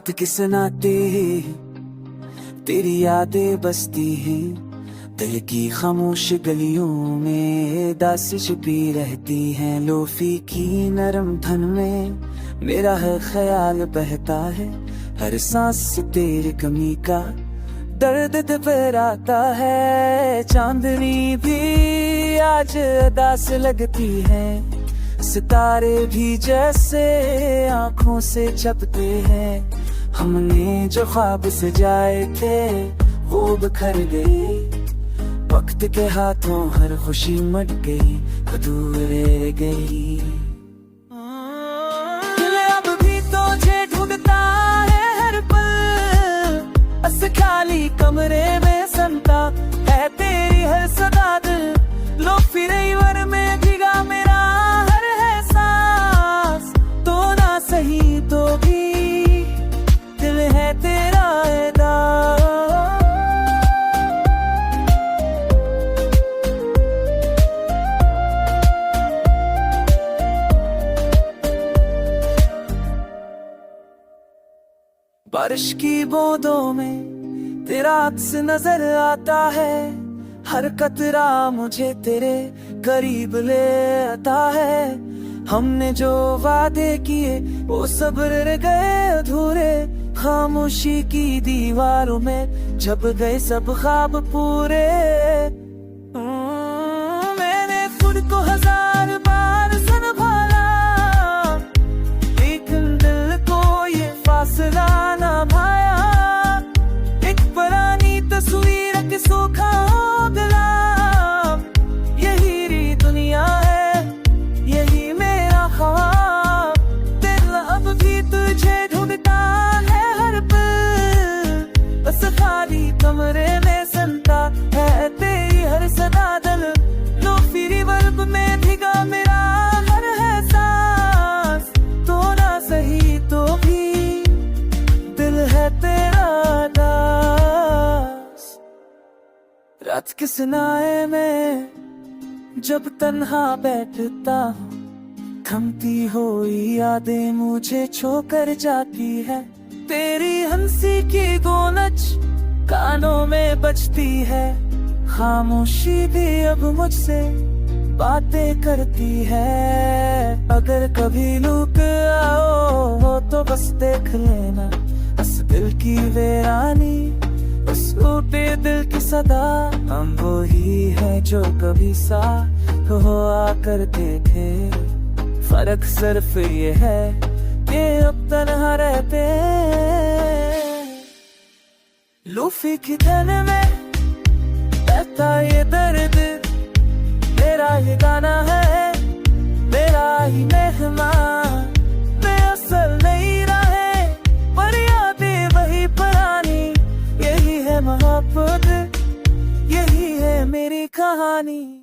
रात के सनाते तेरी यादें बसती हैं, दिल की खामोश गलियों में दास छिपी रहती हैं। लोफी की नरम धन में मेरा हर ख्याल बहता है, हर सांस से तेरी कमी का दर्द दोहराता है। चांदनी भी आज अदास लगती है, सितारे भी जैसे आंखों से झपते हैं। हमने जो ख्वाब सजाए थे वो बिखर गए, वक्त के हाथों हर खुशी मट गई, दूर रह गई। दिल अब भी तुझे ढूंढता है हर पल, बस खाली कमरे में संता है तेरी हर सदा। दिल लो फिर वर में भीगा मेरा हर है सांस, तो ना सही तो भी दिल है तेरा एदा। बारिश की बूंदों में तेरा अक्स नजर आता है, हर कतरा मुझे तेरे करीब ले आता है। हमने जो वादे किए वो सब रह गए अधूरे, खामोशी की दीवारों में छप गए सब ख्वाब पूरे। मैंने खुद को हजार बार संभाला, लेकिन दिल को ये फासला ना भाया। एक पुरानी तस्वीर के सूखा गला, यही री दुनिया है, यही मेरा ख्वाब। दिल अब भी तुझे ढूंढता है हर पल, बस खाली कमरे में संता है तेरी हर सदा। दिल लो फिर वर्ब में भीगा मेरा हर है सांस, तो ना सही तो भी दिल है तेरा दास। रात के सनाए में जब तन्हा बैठता हूँ, थमती हुई यादें मुझे छोकर जाती है। तेरी हंसी की गोलच कानों में बजती है, खामोशी भी अब मुझसे बातें करती है। अगर कभी लूट आओ तो बस देख लेना, बस दिल की वीरानी, बस टूटे दिल की सदा। हम वो ही है जो कभी साथ हो आकर देखे, फर्क सिर्फ ये है कि अब तन्हा रहते। लूफी की धन में बहता ये दर्द, मेरा ये गाना है, मेरा ही मेहमान। मैं असल नहीं रहे पर यादें वही पुरानी, यही है मोहब्बत, यही है मेरी कहानी।